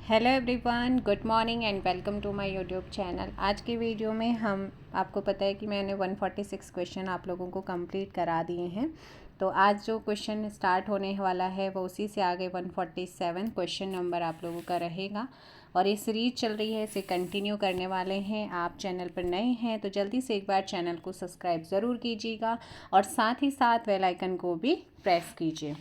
Hello everyone, good morning and welcome to my YouTube channel. आज की video में हम आपको पता है कि मैंने 146 क्वेश्चन आप लोगों को कंप्लीट करा दिए हैं। तो आज जो क्वेश्चन स्टार्ट होने वाला है वो उसी से आगे 147 क्वेश्चन नंबर आप लोगों का रहेगा और ये सीरीज चल रही है, इसे कंटिन्यू करने वाले हैं। आप चैनल पर नए हैं तो जल्दी से एक बार चैनल को सब्सक्राइब ज़रूर कीजिएगा और साथ ही साथ बेल आइकन को भी प्रेस कीजिए।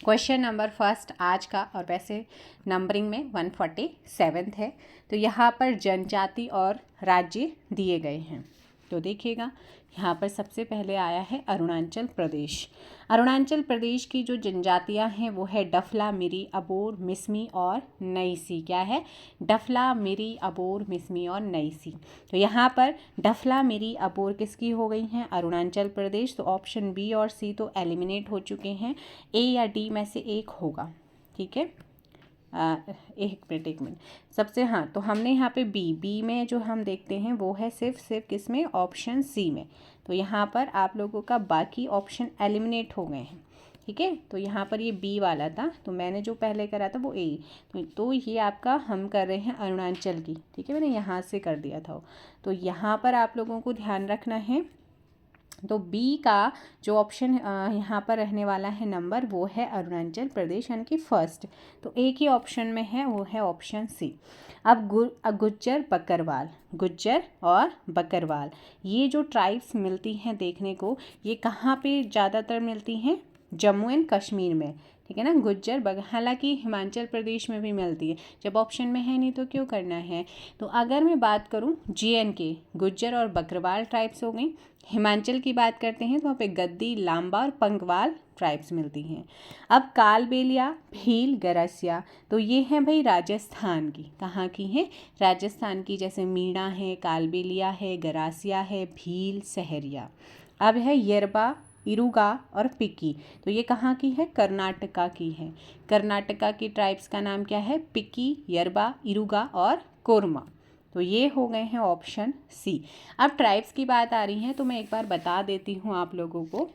क्वेश्चन नंबर फर्स्ट आज का, और वैसे नंबरिंग में 147 है। तो यहाँ पर जनजाति और राज्य दिए गए हैं। तो देखिएगा, यहाँ पर सबसे पहले आया है अरुणाचल प्रदेश। अरुणाचल प्रदेश की जो जनजातियाँ हैं वो है डफला, मिरी, अबोर, मिसमी और नईसी। क्या है? डफला, मिरी, अबोर, मिसमी और नईसी। तो यहाँ पर डफला, मिरी, अबोर किसकी हो गई हैं? अरुणाचल प्रदेश। तो ऑप्शन बी और सी तो एलिमिनेट हो चुके हैं, ए या डी में से एक होगा। ठीक है, एक मिनट सबसे। हाँ, तो हमने यहाँ पे बी में जो हम देखते हैं वो है सिर्फ किस में? ऑप्शन सी में। तो यहाँ पर आप लोगों का बाकी ऑप्शन एलिमिनेट हो गए हैं। ठीक है, तो यहाँ पर ये बी वाला था, तो मैंने जो पहले करा था वो ए। तो ये आपका हम कर रहे हैं अरुणाचल की। ठीक है, मैंने यहाँ से कर दिया था। तो यहाँ पर आप लोगों को ध्यान रखना है, तो बी का जो ऑप्शन यहाँ पर रहने वाला है नंबर वो है अरुणाचल प्रदेश, यानी कि फर्स्ट। तो एक ही ऑप्शन में है, वो है ऑप्शन सी। अब गुज्जर बकरवाल, गुज्जर और बकरवाल ये जो ट्राइब्स मिलती हैं देखने को, ये कहाँ पे ज़्यादातर मिलती हैं? जम्मू एंड कश्मीर में। ठीक है ना, गुज्जर हालांकि हिमाचल प्रदेश में भी मिलती है, जब ऑप्शन में है नहीं तो क्यों करना है। तो अगर मैं बात करूं JNK, गुज्जर और बकरवाल ट्राइब्स हो गई। हिमाचल की बात करते हैं तो वहाँ पे गद्दी, लांबा और पंगवाल ट्राइब्स मिलती हैं। अब कालबेलिया, भील, गरासिया, तो ये हैं भाई राजस्थान की। कहाँ की हैं? राजस्थान की। जैसे मीणा है, कालबेलिया है, गरासिया है, भील, सहरिया। अब है यरबा, इरुगा और पिकी, तो ये कहाँ की है? कर्नाटका की है। कर्नाटका की ट्राइब्स का नाम क्या है? पिकी, यरबा, इरुगा और कोरमा। तो ये हो गए हैं ऑप्शन सी। अब ट्राइब्स की बात आ रही है तो मैं एक बार बता देती हूँ आप लोगों को।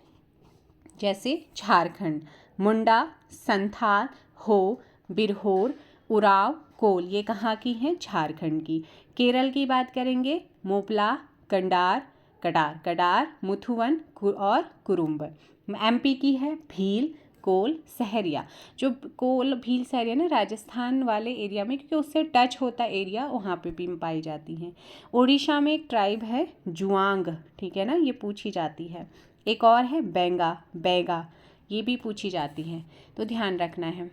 जैसे झारखंड, मुंडा, संथाल, हो, बिरहोर, उराव, कोल, ये कहाँ की हैं? झारखंड की। केरल की बात करेंगे, मोपला, कंडार, कडार, मुथुवन और कुरुम्बर। MP की है भील, कोल, सहरिया। जो कोल, भील, सहरिया ना राजस्थान वाले एरिया में, क्योंकि उससे टच होता एरिया, वहाँ पे भी पाई जाती हैं। उड़ीसा में एक ट्राइब है जुआंग, ठीक है ना, ये पूछी जाती है। एक और है बैगा, ये भी पूछी जाती है, तो ध्यान रखना है।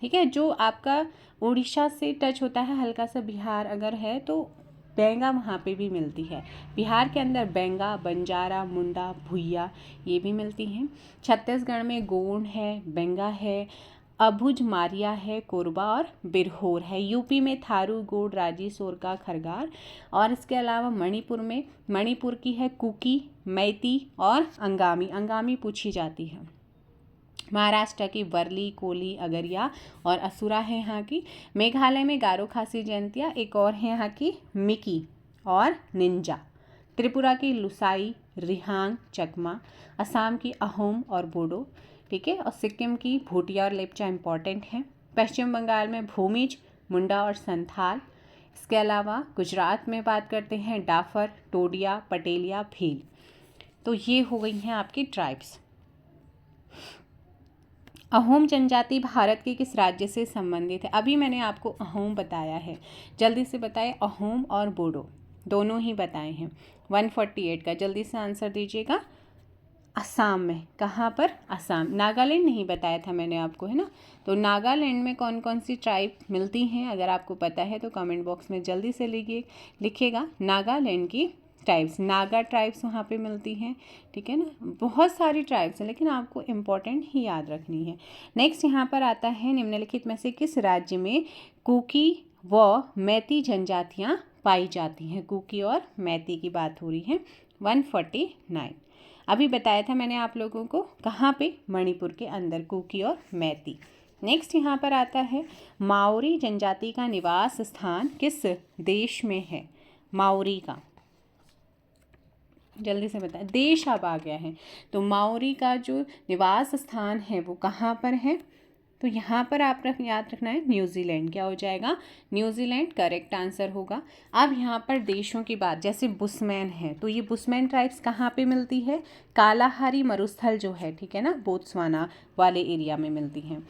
ठीक है, जो आपका उड़ीसा से टच होता है हल्का सा, बिहार अगर है तो बेंगा वहाँ पे भी मिलती है। बिहार के अंदर बेंगा, बंजारा, मुंडा, भुइया ये भी मिलती हैं। छत्तीसगढ़ में गोंड है, बेंगा है, अबुझ, मारिया है, कोरबा और बिरहोर है। यूपी में थारू, गोड, राजी, सोरका, खरगार। और इसके अलावा मणिपुर की है कुकी, मैती और अंगामी पूछी जाती है। महाराष्ट्र की वर्ली, कोली, अगरिया और असुरा है यहाँ की। मेघालय में गारो, खासी, जयंतिया। एक और है यहाँ की मिकी और निंजा। त्रिपुरा की लुसाई, रिहांग, चकमा। असम की अहोम और बोडो। ठीक है, और सिक्किम की भूटिया और लेप्चा इंपॉर्टेंट है। पश्चिम बंगाल में भूमिज, मुंडा और संथाल। इसके अलावा गुजरात में बात करते हैं डाफर, टोडिया, पटेलिया, भील। तो ये हो गई हैं आपकी ट्राइब्स। अहोम जनजाति भारत के किस राज्य से संबंधित है? अभी मैंने आपको अहोम बताया है, जल्दी से बताएं। अहोम और बोडो दोनों ही बताए हैं। 148 का जल्दी से आंसर दीजिएगा। असम में। कहाँ पर? असम। नागालैंड नहीं बताया था मैंने आपको, है ना। तो नागालैंड में कौन कौन सी ट्राइब मिलती हैं, अगर आपको पता है तो कमेंट बॉक्स में जल्दी से लिखिएगा नागालैंड की ट्राइब्स। नागा ट्राइब्स वहाँ पे मिलती हैं। ठीक है ना, बहुत सारी ट्राइब्स हैं लेकिन आपको इम्पोर्टेंट ही याद रखनी है। नेक्स्ट यहाँ पर आता है, निम्नलिखित में से किस राज्य में कुकी व मैती जनजातियाँ पाई जाती हैं? कुकी और मैती की बात हो रही है। 149 अभी बताया था मैंने आप लोगों को, कहाँ पे? मणिपुर के अंदर कुकी और मैती। नेक्स्ट यहाँ पर आता है, माओरी जनजाति का निवास स्थान किस देश में है? माओरी का जल्दी से बताएं, देश अब आ गया है। तो माओरी का जो निवास स्थान है वो कहाँ पर है? तो यहाँ पर आप याद रखना है न्यूजीलैंड। क्या हो जाएगा? न्यूजीलैंड करेक्ट आंसर होगा। अब यहाँ पर देशों की बात, जैसे बुशमैन है, तो ये बुशमैन ट्राइब्स कहाँ पे मिलती है? कालाहारी मरुस्थल जो है, ठीक है ना, बोत्सवाना वाले एरिया में मिलती हैं।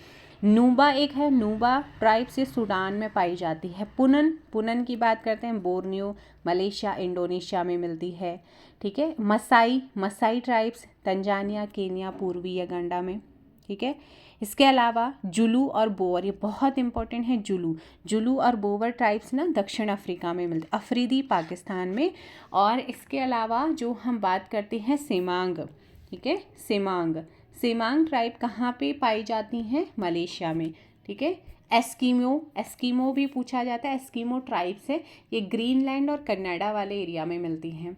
नूबा एक है, नूबा ट्राइब्स ये सूडान में पाई जाती है। पुनन की बात करते हैं, बोर्नियो मलेशिया इंडोनेशिया में मिलती है, ठीक है। मसाई ट्राइब्स तंजानिया केन्या पूर्वी युगांडा में, ठीक है। इसके अलावा जुलू और बोअर, ये बहुत इंपॉर्टेंट है। जुलू और बोअर ट्राइब्स ना दक्षिण अफ्रीका में मिलते, अफरीदी पाकिस्तान में। और इसके अलावा जो हम बात करते हैं सेमांग, ठीक है, सेमांग ट्राइब कहाँ पे पाई जाती हैं? मलेशिया में, ठीक है। एस्कीमो भी पूछा जाता है, एस्कीमो ट्राइब्स है, ये ग्रीनलैंड और कनाडा वाले एरिया में मिलती हैं।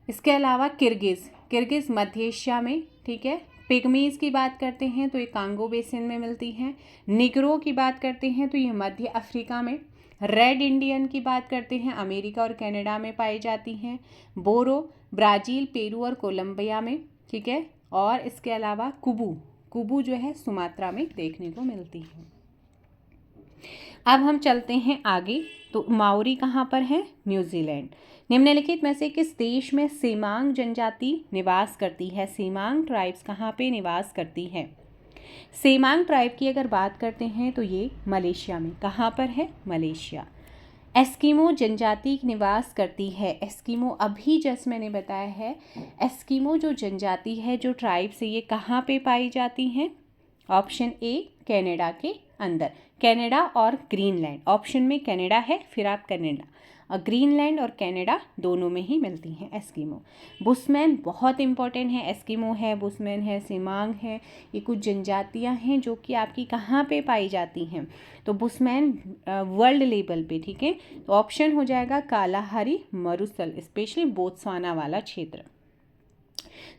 इसके अलावा किर्गिज़ मध्य एशिया में, ठीक है। पिग्मीज़ की बात करते हैं तो ये कांगो बेसिन में मिलती हैं। निग्रो की बात करते हैं तो ये मध्य अफ्रीका में। रेड इंडियन की बात करते हैं, अमेरिका और कनाडा में पाई जाती हैं। बोरो ब्राज़ील पेरू और कोलंबिया में, ठीक है। और इसके अलावा कुबू जो है सुमात्रा में देखने को मिलती है। अब हम चलते हैं आगे, तो माओरी कहाँ पर है? न्यूजीलैंड। निम्नलिखित में से किस देश में सेमांग जनजाति निवास करती है? सेमांग ट्राइब्स कहाँ पे निवास करती है? सेमांग ट्राइब की अगर बात करते हैं तो ये मलेशिया में। कहाँ पर है? मलेशिया। एस्कीमो जनजाति निवास करती है, एस्कीमो अभी जस्ट मैंने बताया है, एस्कीमो जो जनजाति है, जो ट्राइब से, ये कहाँ पे पाई जाती हैं? ऑप्शन ए कनाडा के अंदर, कनाडा और ग्रीनलैंड। ऑप्शन में कनाडा है, फिर आप कनाडा, और ग्रीनलैंड और कनाडा दोनों में ही मिलती हैं एस्कीमो। बुशमैन बहुत इंपॉर्टेंट है, एस्कीमो है, बुशमैन है, सेमांग है, ये कुछ जनजातियां हैं जो कि आपकी कहाँ पे पाई जाती हैं? तो बुशमैन वर्ल्ड लेवल पे, ठीक है। तो ऑप्शन हो जाएगा कालाहारी मरुस्थल, स्पेशली बोत्सवाना वाला क्षेत्र।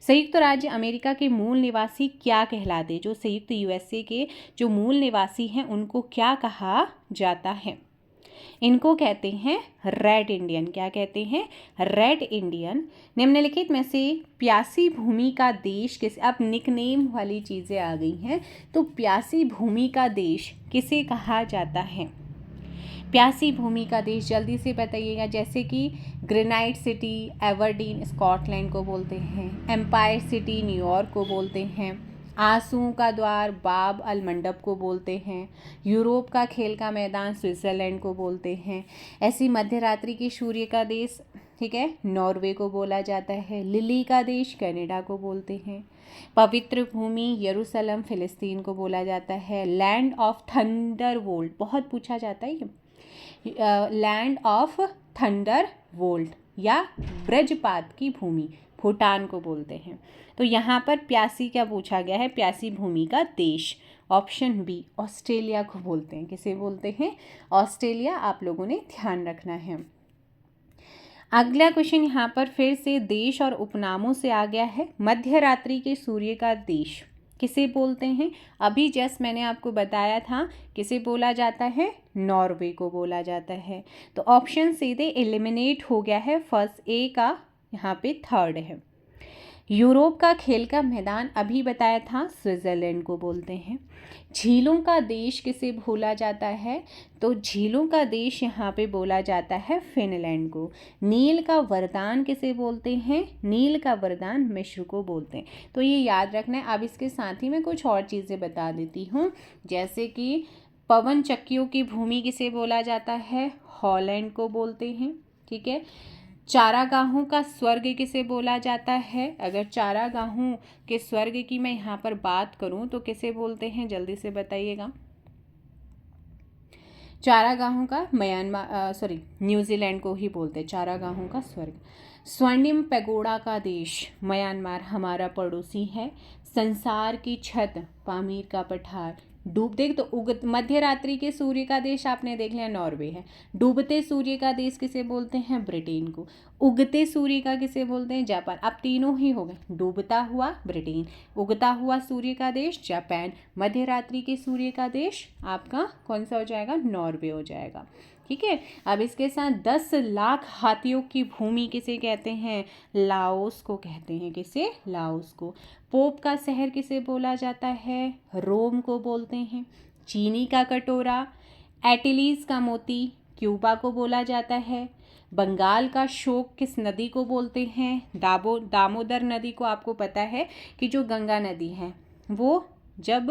संयुक्त राज्य अमेरिका के मूल निवासी क्या कहलाते? जो संयुक्त यूएसए के जो मूल निवासी हैं उनको क्या कहा जाता है? इनको कहते हैं रेड इंडियन। क्या कहते हैं? Red Indian. निम्नलिखित में से प्यासी भूमि का देश किसे, अब निकनेम वाली चीज़ें आ गई हैं, तो प्यासी भूमि का देश किसे कहा जाता है? प्यासी भूमि का देश जल्दी से बताइएगा। जैसे कि ग्रेनाइट सिटी एवर्डीन स्कॉटलैंड को बोलते हैं, एम्पायर सिटी न्यूयॉर्क को बोलते हैं, आंसुओं का द्वार बाब अल मंडप को बोलते हैं, यूरोप का खेल का मैदान स्विट्ज़रलैंड को बोलते हैं, ऐसी मध्य रात्रि की सूर्य का देश, ठीक है, नॉर्वे को बोला जाता है, लिली का देश कनाडा को बोलते हैं, पवित्र भूमि यरूशलेम फिलिस्तीन को बोला जाता है, लैंड ऑफ थंडर वोल्ट बहुत पूछा जाता है, लैंड ऑफ थंडर वोल्ट या ब्रजपात की भूमि भूटान को बोलते हैं। तो यहाँ पर प्यासी क्या पूछा गया है? प्यासी भूमि का देश, ऑप्शन बी ऑस्ट्रेलिया को बोलते हैं। किसे बोलते हैं? ऑस्ट्रेलिया। आप लोगों ने ध्यान रखना है। अगला क्वेश्चन यहाँ पर फिर से देश और उपनामों से आ गया है। मध्य रात्रि के सूर्य का देश किसे बोलते हैं? अभी जस्ट मैंने आपको बताया था किसे बोला जाता है, नॉर्वे को बोला जाता है। तो ऑप्शन सीधे एलिमिनेट हो गया है, फर्स्ट ए का यहाँ पे थर्ड है। यूरोप का खेल का मैदान अभी बताया था, स्विट्ज़रलैंड को बोलते हैं। झीलों का देश किसे बोला जाता है? तो झीलों का देश यहाँ पे बोला जाता है फिनलैंड को। नील का वरदान किसे बोलते हैं? नील का वरदान मिस्र को बोलते हैं। तो ये याद रखना है। अब इसके साथ ही मैं कुछ और चीज़ें बता देती हूँ, जैसे कि पवन चक्कियों की भूमि किसे बोला जाता है? हॉलैंड को बोलते हैं, ठीक है। चारागाहों का स्वर्ग किसे बोला जाता है? अगर चारागाहों के स्वर्ग की मैं यहाँ पर बात करूँ तो किसे बोलते हैं? जल्दी से बताइएगा। चारागाहों का न्यूजीलैंड को ही बोलते हैं चारागाहों का स्वर्ग। स्वर्णिम पैगोडा का देश म्यांमार हमारा पड़ोसी है। संसार की छत पामीर का पठार। तो मध्य रात्रि के सूर्य का देश आपने देख लिया, नॉर्वे है। डूबते सूर्य का देश किसे बोलते हैं? ब्रिटेन को। उगते सूर्य का किसे बोलते हैं? जापान। अब तीनों ही हो गए, डूबता हुआ ब्रिटेन, उगता हुआ सूर्य का देश जापान, मध्य रात्रि के सूर्य का देश आपका कौन सा हो जाएगा? नॉर्वे हो जाएगा, ठीक है। अब इसके साथ 10 लाख हाथियों की भूमि किसे कहते हैं? लाओस को कहते हैं। किसे? लाओस को। पोप का शहर किसे बोला जाता है? रोम को बोलते हैं। चीनी का कटोरा, एटिलीज का मोती क्यूबा को बोला जाता है। बंगाल का शोक किस नदी को बोलते हैं? दामोदर नदी को। आपको पता है कि जो गंगा नदी है वो जब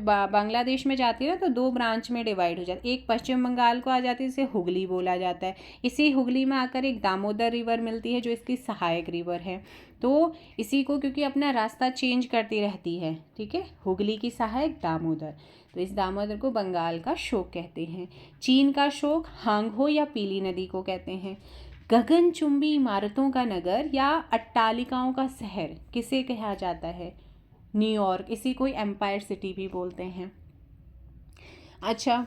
बांग्लादेश में जाती है ना तो 2 ब्रांच में डिवाइड हो जाती है। एक पश्चिम बंगाल को आ जाती है, इसे हुगली बोला जाता है। इसी हुगली में आकर एक दामोदर रिवर मिलती है जो इसकी सहायक रिवर है। तो इसी को क्योंकि अपना रास्ता चेंज करती रहती है, ठीक है, हुगली की सहायक दामोदर, तो इस दामोदर को बंगाल का शोक कहते हैं। चीन का शोक हांगहो या पीली नदी को कहते हैं। गगनचुंबी इमारतों का नगर या अट्टालिकाओं का शहर किसे कहा जाता है? न्यूयॉर्क। इसी को एम्पायर सिटी भी बोलते हैं। अच्छा,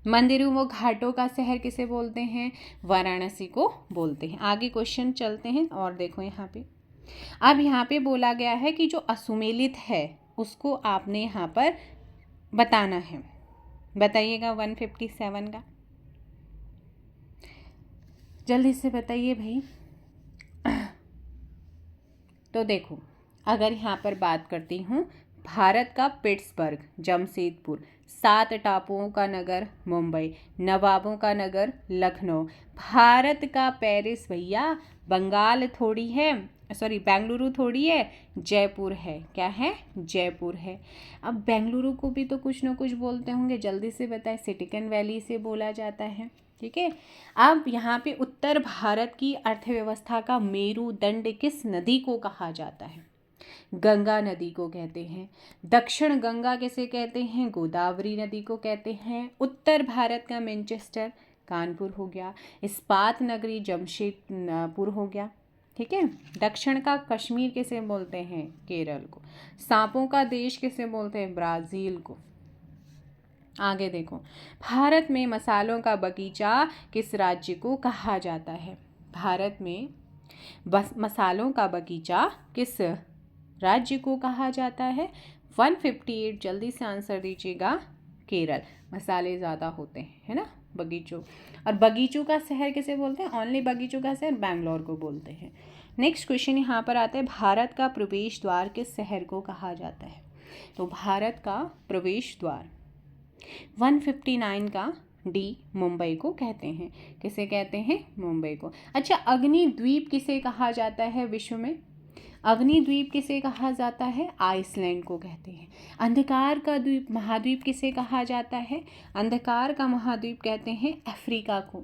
मंदिरों व घाटों का शहर किसे बोलते हैं? वाराणसी को बोलते हैं। आगे क्वेश्चन चलते हैं और देखो यहाँ पे। अब यहाँ पे बोला गया है कि जो असुमेलित है उसको आपने यहाँ पर बताना है। बताइएगा 157 का, जल्दी से बताइए भाई। तो देखो, अगर यहाँ पर बात करती हूँ, भारत का पिट्सबर्ग जमशेदपुर, 7 टापुओं का नगर मुंबई, नवाबों का नगर लखनऊ, भारत का पेरिस भैया बंगाल थोड़ी है, सॉरी बेंगलुरु थोड़ी है, जयपुर है। क्या है? जयपुर है। अब बेंगलुरु को भी तो कुछ ना कुछ बोलते होंगे, जल्दी से बताएं। सिलिकॉन वैली से बोला जाता है, ठीक है। अब यहाँ पे उत्तर भारत की अर्थव्यवस्था का मेरुदंड किस नदी को कहा जाता है? गंगा नदी को कहते हैं। दक्षिण गंगा किसे कहते हैं? गोदावरी नदी को कहते हैं। उत्तर भारत का मैनचेस्टर कानपुर हो गया। इस्पात नगरी जमशेदपुर हो गया, ठीक है। दक्षिण का कश्मीर किसे बोलते हैं? केरल को। सांपों का देश किसे बोलते हैं? ब्राज़ील को। आगे देखो, भारत में मसालों का बगीचा किस राज्य को कहा जाता है? भारत में मसालों का बगीचा किस राज्य को कहा जाता है? 158, जल्दी से आंसर दीजिएगा। केरल। मसाले ज़्यादा होते हैं, है ना, बगीचों। और बगीचों का शहर किसे बोलते हैं? ओनली बगीचों का शहर बैंगलोर को बोलते हैं। नेक्स्ट क्वेश्चन यहाँ पर आता है, भारत का प्रवेश द्वार किस शहर को कहा जाता है? तो भारत का प्रवेश द्वार 159 का डी मुंबई को कहते हैं। किसे कहते हैं? मुंबई को। अच्छा, अग्निद्वीप किसे कहा जाता है विश्व में? अग्निद्वीप किसे कहा जाता है? आइसलैंड को कहते हैं। अंधकार का द्वीप महाद्वीप किसे कहा जाता है? अंधकार का महाद्वीप कहते हैं अफ्रीका को,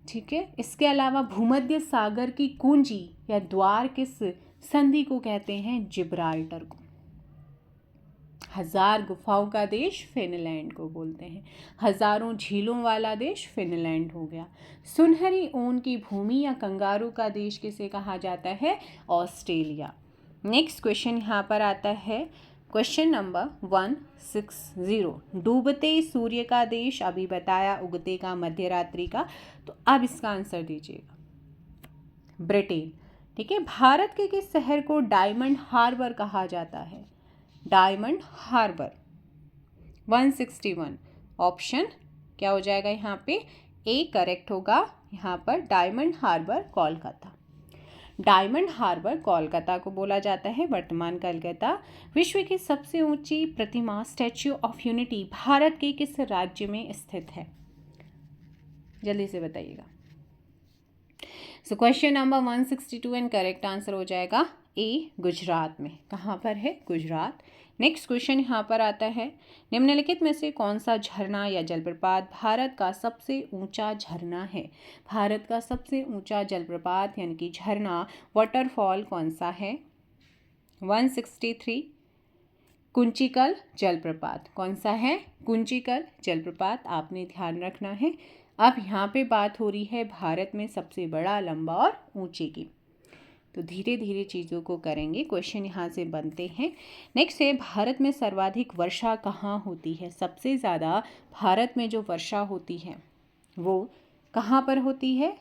ठीक है। इसके अलावा भूमध्य सागर की कुंजी या द्वार किस संधि को कहते हैं? जिब्राल्टर को। 1000 गुफाओं का देश फिनलैंड को बोलते हैं। हजारों झीलों वाला देश फिनलैंड हो गया। सुनहरी ऊन की भूमि या कंगारू का देश किसे कहा जाता है? ऑस्ट्रेलिया। नेक्स्ट क्वेश्चन यहाँ पर आता है, क्वेश्चन नंबर 160। डूबते सूर्य का देश अभी बताया, उगते का, मध्य रात्रि का, तो अब इसका आंसर दीजिएगा। ब्रिटेन, ठीक है। भारत के किस शहर को डायमंड हार्बर कहा जाता है? Diamond harbour. 161 ऑप्शन क्या हो जाएगा यहाँ पे? ए करेक्ट होगा। यहाँ पर Diamond Harbour Kolkata. Diamond Harbour Kolkata को बोला जाता है। वर्तमान कलकत्ता। विश्व की सबसे ऊंची प्रतिमा स्टैच्यू ऑफ यूनिटी भारत के किस राज्य में स्थित है? जल्दी से बताइएगा। So question number 162 and correct answer हो जाएगा ए, गुजरात में। कहाँ पर है? गुजरात। नेक्स्ट क्वेश्चन यहाँ पर आता है, निम्नलिखित में से कौन सा झरना या जलप्रपात भारत का सबसे ऊंचा झरना है? भारत का सबसे ऊंचा जलप्रपात यानी कि झरना, वाटरफॉल कौन सा है? 163 कुंचिकल जलप्रपात। कौन सा है? कुंचिकल जलप्रपात। आपने ध्यान रखना है। अब यहाँ पे बात हो रही है भारत में सबसे बड़ा, लंबा और ऊंचे की, तो धीरे धीरे चीज़ों को करेंगे। क्वेश्चन यहाँ से बनते हैं। नेक्स्ट है, भारत में सर्वाधिक वर्षा कहाँ होती है? सबसे ज़्यादा भारत में जो वर्षा होती है वो कहाँ पर होती है?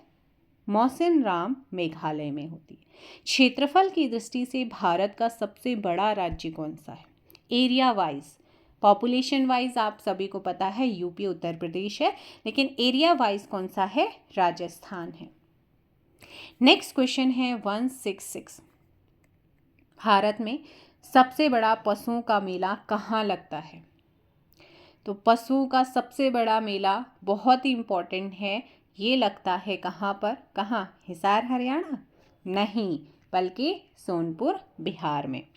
मौसिनराम मेघालय में होती है। क्षेत्रफल की दृष्टि से भारत का सबसे बड़ा राज्य कौन सा है? एरिया वाइज, पॉपुलेशन वाइज आप सभी को पता है यूपी उत्तर प्रदेश है, लेकिन एरिया वाइज कौन सा है? राजस्थान है। नेक्स्ट क्वेश्चन है 166। भारत में सबसे बड़ा पशुओं का मेला कहाँ लगता है? तो पशुओं का सबसे बड़ा मेला बहुत ही इम्पोर्टेंट है, ये लगता है कहाँ पर? कहाँ? हिसार हरियाणा? नहीं, बल्कि सोनपुर बिहार में।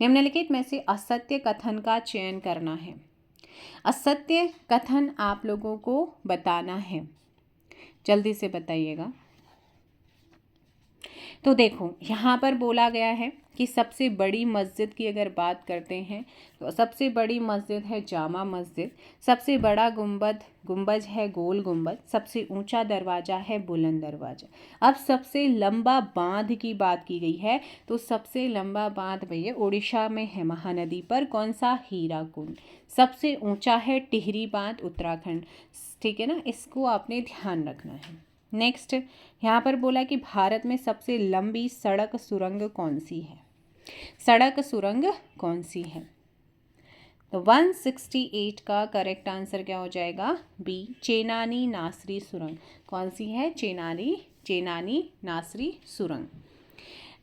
निम्नलिखित में से असत्य कथन का चयन करना है। असत्य कथन आप लोगों को बताना है, जल्दी से बताइएगा। तो देखो यहाँ पर बोला गया है कि सबसे बड़ी मस्जिद की अगर बात करते हैं तो सबसे बड़ी मस्जिद है जामा मस्जिद, सबसे बड़ा गुंबज है गोल गुंबज, सबसे ऊंचा दरवाज़ा है बुलंद दरवाज़ा। अब सबसे लंबा बांध की बात की गई है, तो सबसे लंबा बांध भैया उड़ीसा में है महानदी पर, कौन सा? हीराकुंड। सबसे ऊंचा है टिहरी बांध उत्तराखंड, ठीक है ना, इसको आपने ध्यान रखना है। नेक्स्ट यहाँ पर बोला कि भारत में सबसे लंबी सड़क सुरंग कौन सी है? सड़क सुरंग कौन सी है? तो 168 का करेक्ट आंसर क्या हो जाएगा? बी, चेनानी नासरी सुरंग। कौन सी है? चेनानी नासरी सुरंग।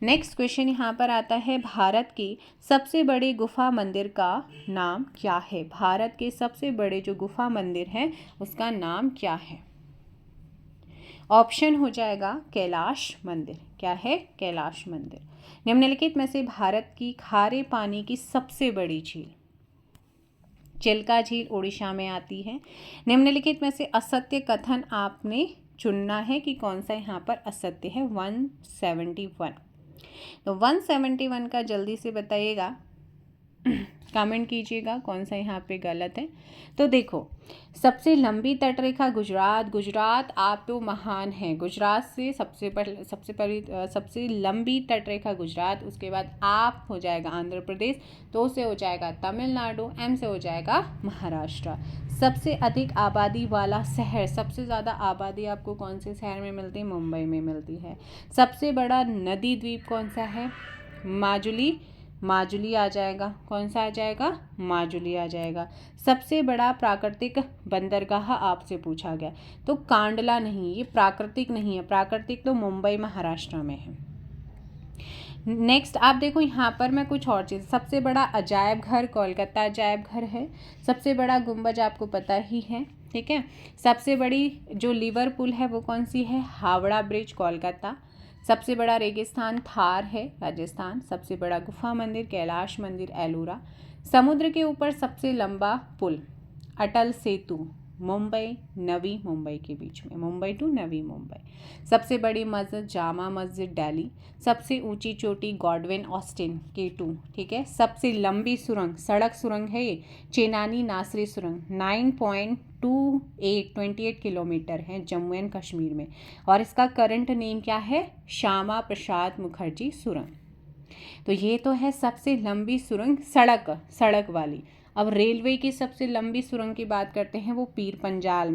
नेक्स्ट क्वेश्चन यहाँ पर आता है, भारत के सबसे बड़े गुफा मंदिर का नाम क्या है? भारत के सबसे बड़े जो गुफा मंदिर हैं उसका नाम क्या है? ऑप्शन हो जाएगा कैलाश मंदिर। क्या है? कैलाश मंदिर। निम्नलिखित में से भारत की खारे पानी की सबसे बड़ी झील? चिल्का झील उड़ीसा में आती है। निम्नलिखित में से असत्य कथन आपने चुनना है कि कौन सा यहाँ पर असत्य है। 171, तो 171 का जल्दी से बताइएगा, कमेंट कीजिएगा कौन सा यहाँ पे गलत है। तो देखो सबसे लंबी तटरेखा गुजरात आप तो महान हैं, गुजरात से सबसे लंबी तटरेखा गुजरात, उसके बाद आप हो जाएगा आंध्र प्रदेश, तो से हो जाएगा तमिलनाडु, एम से हो जाएगा महाराष्ट्र। सबसे अधिक आबादी वाला शहर, सबसे ज़्यादा आबादी आपको कौन से शहर में मिलती है? मुंबई में मिलती है। सबसे बड़ा नदी द्वीप कौन सा है? माजुली आ जाएगा। कौन सा आ जाएगा? माजुली आ जाएगा। सबसे बड़ा प्राकृतिक बंदरगाह आपसे पूछा गया, तो कांडला नहीं, ये प्राकृतिक नहीं है, प्राकृतिक तो मुंबई महाराष्ट्र में है। नेक्स्ट आप देखो यहाँ पर मैं कुछ और चीज़, सबसे बड़ा अजायब घर कोलकाता अजायब घर है। सबसे बड़ा गुंबज आपको पता ही है, ठीक है। सबसे बड़ी जो लिवरपूल है वो कौन सी है? हावड़ा ब्रिज कोलकाता। सबसे बड़ा रेगिस्तान थार है राजस्थान। सबसे बड़ा गुफा मंदिर कैलाश मंदिर एलोरा। समुद्र के ऊपर सबसे लंबा पुल अटल सेतु मुंबई नवी मुंबई के बीच में, मुंबई टू नवी मुंबई। सबसे बड़ी मस्जिद जामा मस्जिद दिल्ली। सबसे ऊंची चोटी गॉडविन ऑस्टिन K2, ठीक है। सबसे लंबी सुरंग सड़क सुरंग है ये चेनानी नासरी सुरंग, 9.28 किलोमीटर है जम्मू एंड कश्मीर में, और इसका करंट नेम क्या है? श्यामा प्रसाद मुखर्जी सुरंग। तो ये तो है सबसे लंबी सुरंग सड़क वाली। अब रेलवे की सबसे लंबी सुरंग की बात करते हैं, वो पीर पंजाल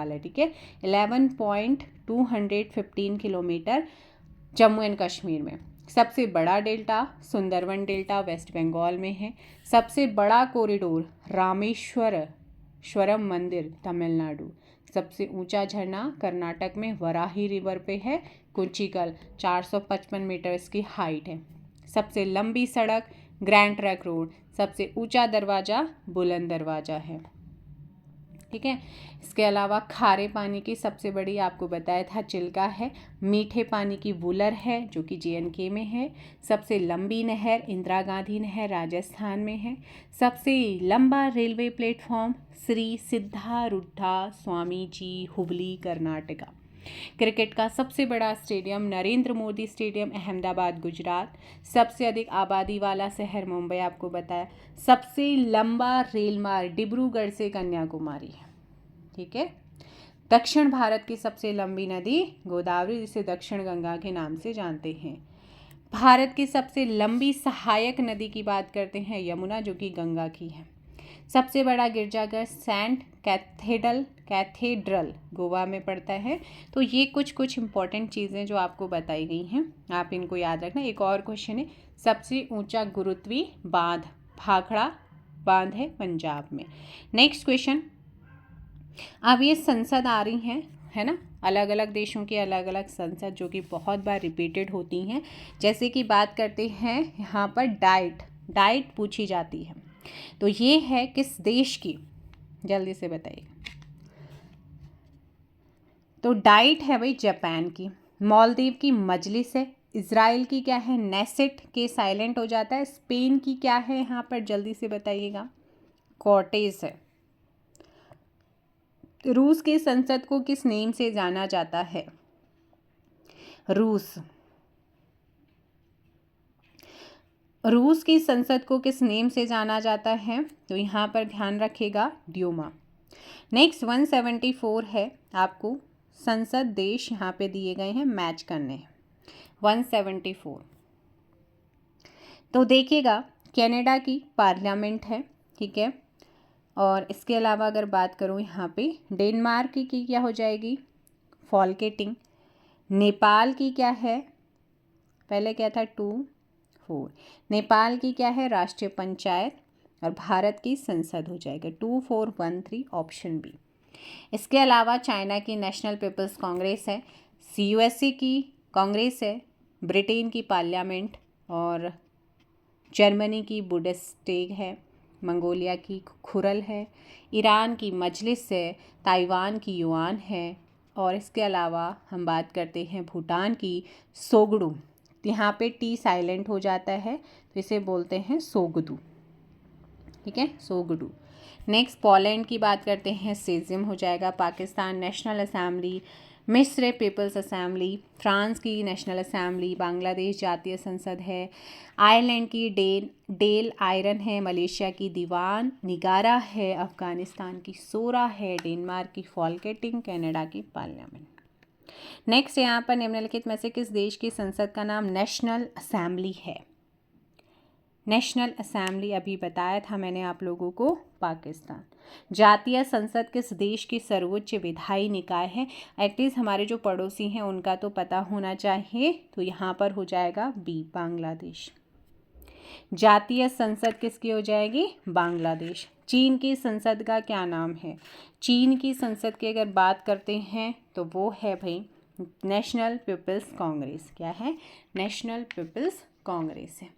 है, ठीक है। 11.215 किलोमीटर जम्मू एंड कश्मीर में। सबसे बड़ा delta Sundarban delta West Bengal में है। सबसे बड़ा कॉरिडोर रामेश्वरम मंदिर तमिलनाडु। सबसे ऊंचा झरना कर्नाटक में वराही रिवर पे है कुंचिकल, 455 मीटर इसकी हाइट है। सबसे लंबी सड़क ग्रैंड ट्रैक रोड। सबसे ऊंचा दरवाज़ा बुलंद दरवाज़ा है, ठीक है। इसके अलावा खारे पानी की सबसे बड़ी आपको बताया था चिल्का है। मीठे पानी की वुलर है जो कि JNK में है। सबसे लंबी नहर इंदिरा गांधी नहर राजस्थान में है। सबसे लंबा railway platform Shri सिद्धारूढ़ा Swami ji Hubli Karnataka. Cricket का सबसे बड़ा स्टेडियम नरेंद्र मोदी स्टेडियम अहमदाबाद गुजरात। सबसे अधिक आबादी वाला शहर मुंबई आपको बताया। सबसे लंबा रेल मार्ग डिब्रूगढ़ से कन्याकुमारी है, ठीक है। दक्षिण भारत की सबसे लंबी नदी गोदावरी, जिसे दक्षिण गंगा के नाम से जानते हैं। भारत की सबसे लंबी सहायक नदी की बात करते हैं यमुना, जो कि गंगा की है। सबसे बड़ा गिरजाघर सेंट कैथेड्रल गोवा में पड़ता है। तो ये कुछ इंपॉर्टेंट चीज़ें जो आपको बताई गई हैं, आप इनको याद रखना। एक और क्वेश्चन है, सबसे ऊंचा गुरुत्वी बांध भाखड़ा बांध है पंजाब में। नेक्स्ट क्वेश्चन, अब ये संसद आ रही हैं, है ना। अलग अलग देशों की अलग अलग संसद जो कि बहुत बार रिपीटेड होती हैं। जैसे कि बात करते हैं यहाँ पर डाइट पूछी जाती है, तो ये है किस देश की, जल्दी से बताइए। तो डाइट है भाई जापान की। मालदीव की मजलिस है। इज़राइल की क्या है, नेसेट के साइलेंट हो जाता है। स्पेन की क्या है यहाँ पर, जल्दी से बताइएगा, कॉर्टेस है। रूस के संसद को किस नेम से जाना जाता है, रूस की संसद को किस नेम से जाना जाता है, तो यहाँ पर ध्यान रखिएगा, ड्यूमा। नेक्स्ट 174 है, आपको संसद देश यहाँ पे दिए गए हैं, मैच करने 174। तो देखिएगा कनाडा की पार्लियामेंट है, ठीक है। और इसके अलावा अगर बात करूँ यहाँ पे डेनमार्क की क्या हो जाएगी, फॉल्केटिंग। नेपाल की क्या है, पहले क्या था 2-4, नेपाल की क्या है, राष्ट्रीय पंचायत। और भारत की संसद हो जाएगा 2413, ऑप्शन बी। इसके अलावा चाइना की नेशनल पीपल्स कांग्रेस है, यूएसए की कांग्रेस है, ब्रिटेन की पार्लियामेंट, और जर्मनी की बुंडेस्टैग है, मंगोलिया की खुरल है, ईरान की मजलिस है, ताइवान की युआन है, और इसके अलावा हम बात करते हैं भूटान की सोगडू। यहाँ पे टी साइलेंट हो जाता है, तो इसे बोलते हैं सोगडू, ठीक है, सोगडू। नेक्स्ट पोलैंड की बात करते हैं, सेजिम हो जाएगा। पाकिस्तान नेशनल असेंबली, मिस्र पीपल्स असेंबली, फ्रांस की नेशनल असेंबली, बांग्लादेश जातीय संसद है, आयरलैंड की डेल आयरन है, मलेशिया की दीवान निगारा है, अफगानिस्तान की सोरा है, डेनमार्क की फॉल्केटिंग, कनाडा की पार्लियामेंट। नेक्स्ट यहाँ पर निम्नलिखित में से किस देश की संसद का नाम नेशनल असेंबली है, नेशनल असेंबली अभी बताया था मैंने आप लोगों को, पाकिस्तान। जातीय संसद किस देश की सर्वोच्च विधायी निकाय है, एटलीस्ट हमारे जो पड़ोसी हैं उनका तो पता होना चाहिए, तो यहाँ पर हो जाएगा बी, बांग्लादेश। जातीय संसद किसकी हो जाएगी, बांग्लादेश। चीन की संसद का क्या नाम है, चीन की संसद की अगर बात करते हैं तो वो है भाई नेशनल पीपल्स कांग्रेस। क्या है, नेशनल पीपल्स कांग्रेस है।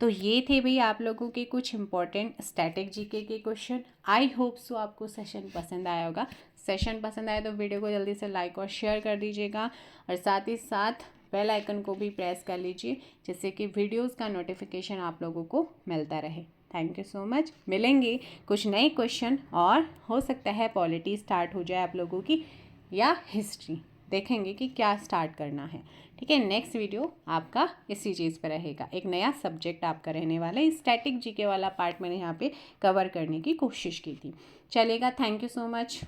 तो ये थे भाई आप लोगों के कुछ इंपॉर्टेंट स्टैटिक जीके के क्वेश्चन। आई होप सो आपको सेशन पसंद आया होगा। सेशन पसंद आया तो वीडियो को जल्दी से लाइक और शेयर कर दीजिएगा, और साथ ही साथ बेल आइकन को भी प्रेस कर लीजिए, जिससे कि वीडियोस का नोटिफिकेशन आप लोगों को मिलता रहे। Thank you so much. मिलेंगे कुछ नए क्वेश्चन, और हो सकता है पॉलिटी स्टार्ट हो जाए आप लोगों की, या हिस्ट्री, देखेंगे कि क्या स्टार्ट करना है, ठीक है। नेक्स्ट वीडियो आपका इसी चीज़ पर रहेगा, एक नया सब्जेक्ट आपका रहने वाला है। स्टैटिक जीके वाला पार्ट मैंने यहाँ पे कवर करने की कोशिश की थी। चलेगा, थैंक यू सो मच।